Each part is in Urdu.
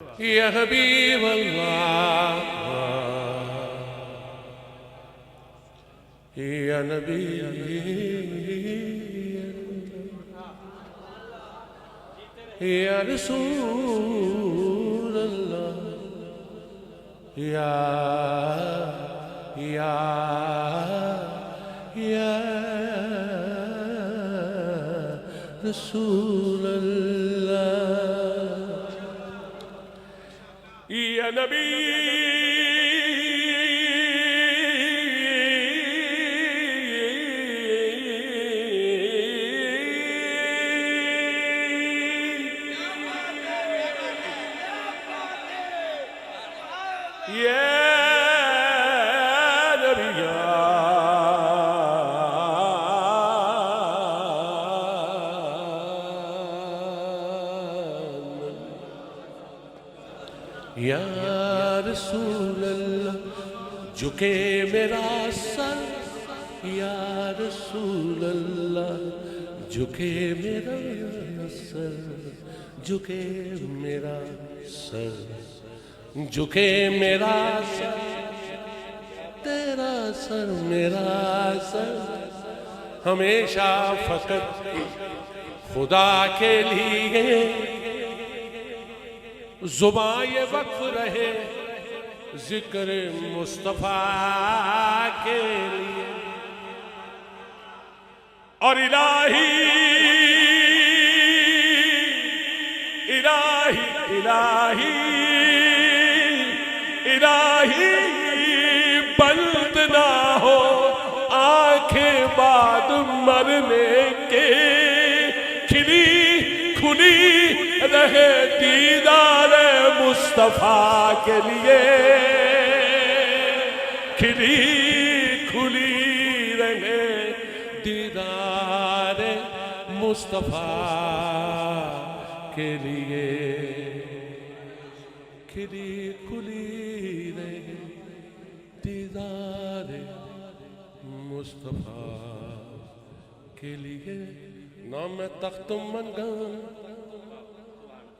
يا حبيب الله يا نبي يا رسول الله يا رسول الله يا نبي یا رسول اللہ جھکے میرا سر یا رسول اللہ جھکے میرا سر جھکے میرا سر جھکے میرا سر تیرا سر میرا سر ہمیشہ فقط خدا کے لیے زباں یہ وقف رہے ذکر مصطفیٰ کے لیے اور الہی الہی الہی الہی بند نہ ہو آنکھیں بعد مرنے کے کھلی کھلی رہے دیدار مصطفیٰ کے لیے کھلی کھلی رہے دیدار مصطفیٰ کے لیے کھلی کھلی رہے دیدار مصطفیٰ کے لیے نہ میں تخت منگا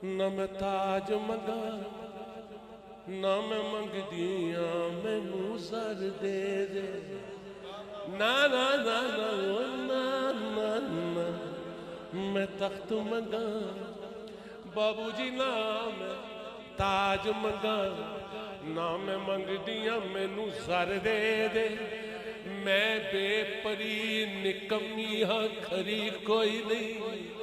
نہ میں تاج منگا نہ میں منگ دیاں میں زر دے دے نا نا نا نا نا نا نا میں تخت منگا بابو جی نہ میں تاج منگا نہ میں منگ دیاں میں زر دے دے میں بے پری نکمی ہاں کھری کوئی نہیں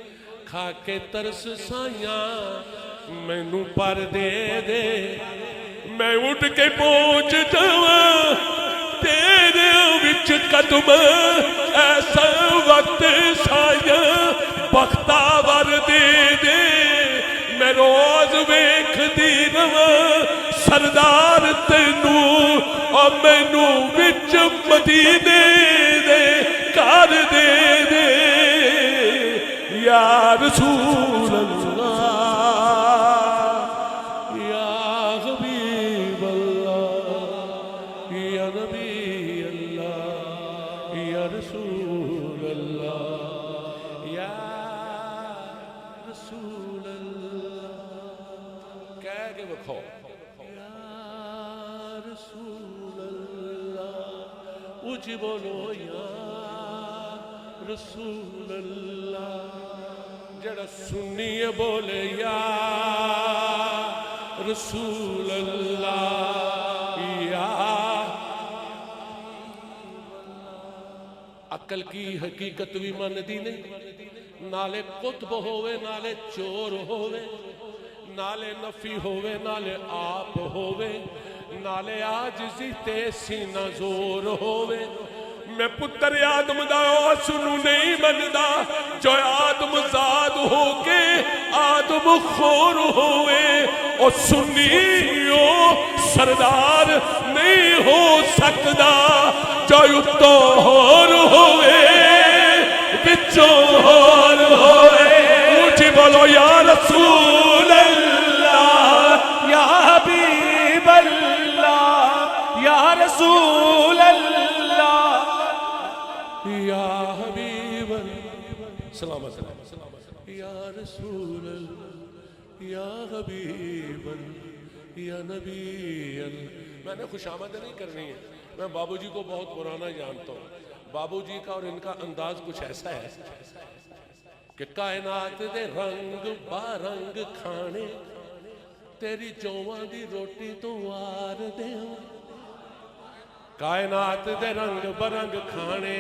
کھا کے ترس سائیاں میں نو پر دے دے میں اٹھ کے پہنچ جاواں تیرے وچ قدم ایسا وقت سائیاں بختاور دے دے میں روز ویکھ دی رواں سردار تینو اور میں نو وچ مدینے دے کر دے دے یا رسول اللہ یا حبیب اللہ یا نبی اللہ یا رسول اللہ یا رسول اللہ کہہ کے بکھو یا رسول اللہ اونچی بولو یا رسول اللہ جڑا سنی بولے یا رسول اللہ یا عقل کی حقیقت بھی من دی نہیں نالے قطب ہوئے نالے چور ہوئے نالے نفی ہوئے نالے آپ ہوئے نالے آجزی تے سینہ زور ہوئے میں پتر آدم دا سنو نہیں بندا جو آدم زاد ہو کے آدم خور ہوئے اور سنیو سردار نہیں ہو سکدا جو اتو ہور ہوئے بچوں ہور ہوئے اونچی بولو یا رسول اللہ یا حبیب اللہ یا رسول اللہ یا حبیب اللہ سلامت یا رسول اللہ یا حبیب یا نبی میں نے خوش آمد نہیں کرنی ہے، میں بابو جی کو بہت پرانا جانتا ہوں. بابو جی کا اور ان کا انداز کچھ ایسا ہے کہ کائنات دے رنگ بارنگ کھانے تیری چوواں دی روٹی تو وار دے ہوں. کائنات دے رنگ برنگ کھانے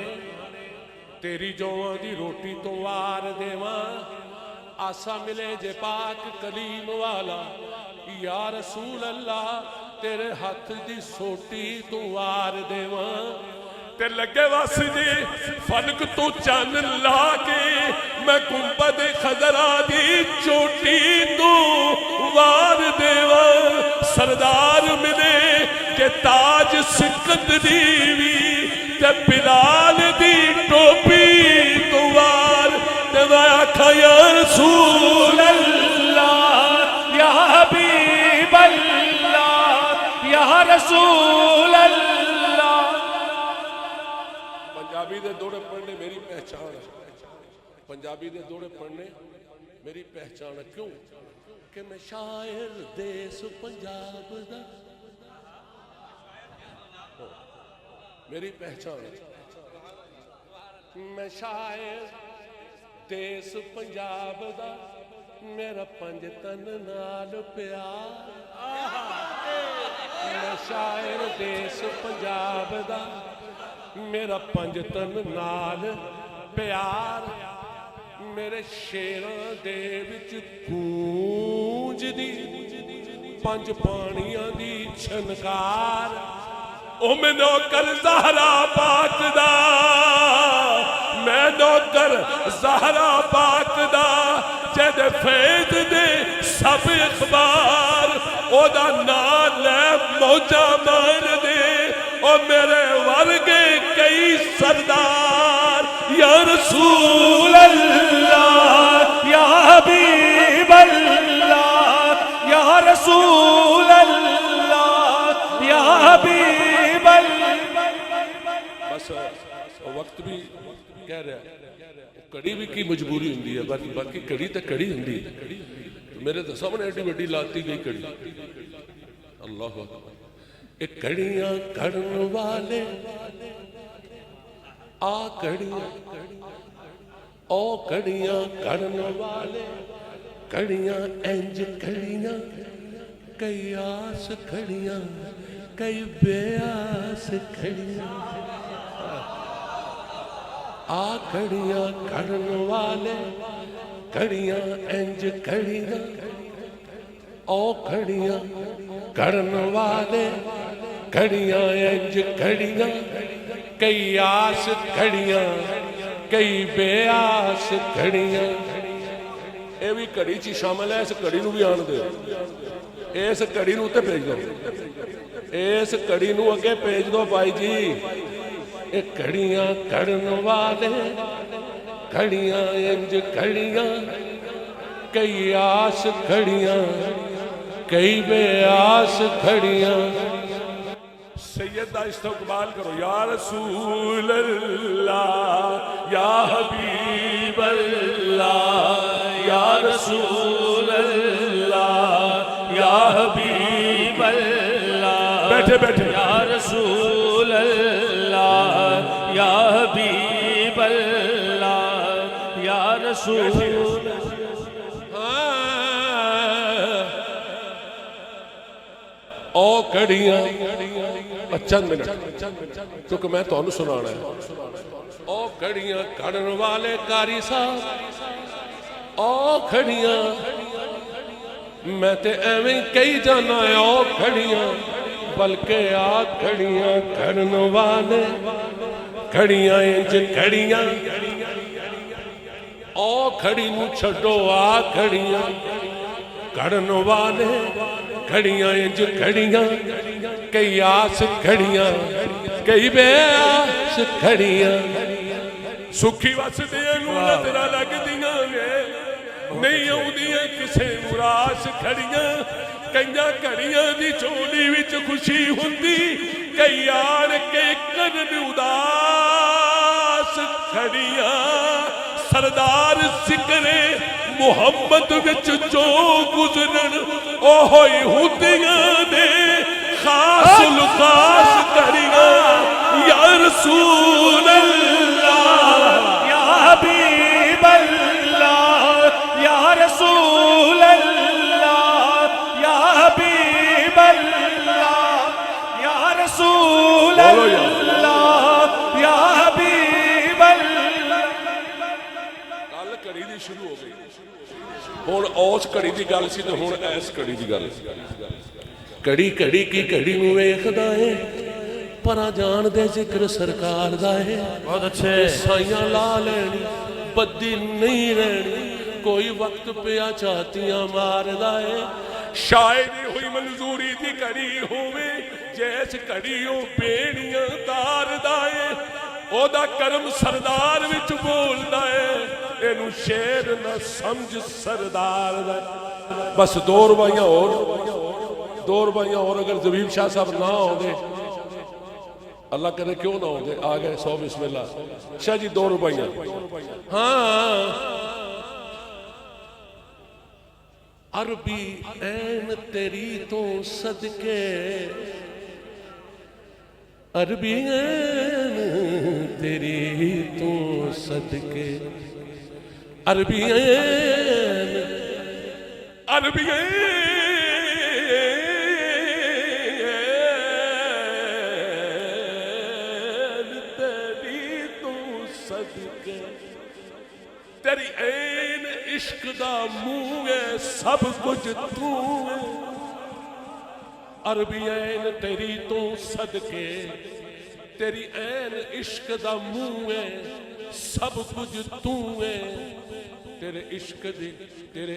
تیری چوواں دی روٹی تو وار دے ہوں. آسا ملے جے پاک کلیم والا یا رسول اللہ تیرے ہاتھ دی سوٹی تو وار دے ہوں. تے لگے واس جی فلک تو چان لا کے میں گنبد خضرا دی چوٹی تو وار دیواں. سردار ملے کہ تاج سکندری وی تے بلال دی ٹوپی تو وار تے میں آکھا یا رسول اللہ یا حبیب اللہ یا رسول اللہ. پنجابی دے دوڑے پڑھنے میری پہچان ہے، پنجابی دے دوڑے پڑھنے میری پہچان ہے. کیوں کہ میں شاعر دیس پنجاب دا میری پہچان ہے. میں شاعر دیس پنجاب دا میرا پنج تن نال پیار. میں شاعر دیس پنجاب دا میرا پنج تن نال پیار. میرے شیراں دے وچ گونج دی پنج پانیاں دی چھنکار. او میں نوکر زہرا پاک دا میں نوکر زہرا پاک دا جد فیض دے سب اخبار. او دا نام لے موجہ مار دے او میرے ورگے کئی سردار. یا رسول اللہ یا حبیب اللہ یا رسول اللہ یا حبیب اللہ. بس وقت بھی کہہ رہا ہے کڑی بھی کی مجبوری ہوندی ہے باقی کڑی تے کڑی ہوندی ہے. میرے تو سامنے ایڈی وڈی لاتی گئی کڑی. اللہ اکبر. ایک کڑیاں کڑن والے آ کڑیاں او کڑیاں کڑن والے کڑیاں انج کڑیاں کئی آس کھڑیاں کئی بے آس کھڑیاں. آ کڑیاں کڑن والے کڑیاں انج کڑیاں او کڑیاں کڑن والے کڑیاں انج کڑیاں کئی آس کھڑیاں کئی بے آس کھڑیاں. اے بھی کڑی چی شامل ہے. اس کڑی نو بھی آن دے اس کڑی نو تے بھیج دو اس کڑی نو اگے بھیج دو بھائی جی. اے کڑیاں کڑن والے کڑیاں انج کڑیاں کئی آس کھڑیاں کئی بے آس کھڑیاں. سیدہ استقبال کرو. یا رسول اللہ یا حبیب اللہ یا رسول اللہ یا حبیب اللہ. بیٹھے بیٹھے. یا رسول اللہ یا حبیب اللہ یا رسول. او کڑیاں چند منٹ کیونکہ میں تو انہوں سنانا ہے. او کڑیاں کڑن والے کاری صاحب او کھڑیاں میں تے ایویں کئی جانا ہے. او کھڑیاں بلکہ آ کھڑیاں کڑن والے کھڑیاں انج کھڑیاں او کھڑی نو چھڑو. آ کھڑیاں کڑن والے کھڑیاں انج کھڑیاں کئی آس کھڑیاں کئی بے آس کھڑیاں. سکھی وس دیا نو نظرہ لگ دیاں نہیں آؤں دیا کسے مراس کھڑیاں. کئیاں کھڑیاں دی چولی وچ خوشی ہوندی کئی آن کے کرن اداس کھڑیاں. سردار ذکر محمد وچ جو گزرن او ہوئی ہوندیاں نے خاص الخاص کریاں یا رسول اللہ یا حبیب اللہ یا رسول اللہ یا حبیب اللہ یا رسول اللہ یا حبیب اللہ. گل کڑی دی شروع ہو گئی ہن اس کڑی دی گل سی تے ہن اس کڑی دی گل کڑی کڑی کی کڑی نوں ویکھدا اے پراں جان دے ذکر سرکار دا ہے. بہت اچھے. سائیاں لا لینی بدی نہیں رہنی کوئی وقت پیا چاہتیاں ماردا ہے. شاید ہوئی منظوری دی کڑی ہووے جیس کڑیوں بیڑیاں تاردا ہے. او دا کرم سردار وچ بولدا ہے اینو شیر نہ سمجھ سردار دا. بس دو روائیاں اور اگر زبیب شاہ صاحب نہ ہوں گے اللہ کرے کیوں نہ ہوں گے آ گئے 100 بسم اللہ شاہ جی 2 روپیاں. ہاں عربی عین تیری تو صدقے عربی عین تیری تو صدقے عربی عین عربی عین تیری تو صدقے تیری عین عشق دا منہ ہے سب کچھ تو ہے. عربی عین تیری تو صدقے تیری عین عشق دا منہ ہے سب کچھ تو ہے. تیرے عشق دی تیرے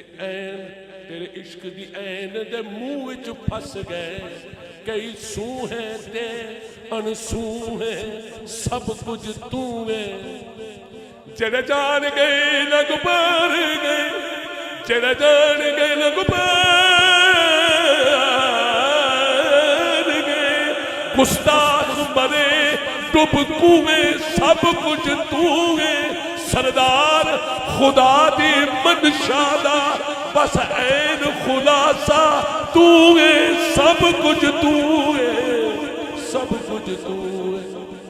عشق دی عین دے منہ وچ پھس گئے کئی سو ہیں تے انسو ہیں سب کچھ تو ہے. جڑے جان گئے لگ پار گئے جڑے جان گئے لگ پار گئے گستاخ مرے ڈب کوئے سب کچھ تو ہے. سردار خدا دی منشا دا بس عین خلاصہ تو ہے سب کچھ تو ہے سب کچھ تو ہے.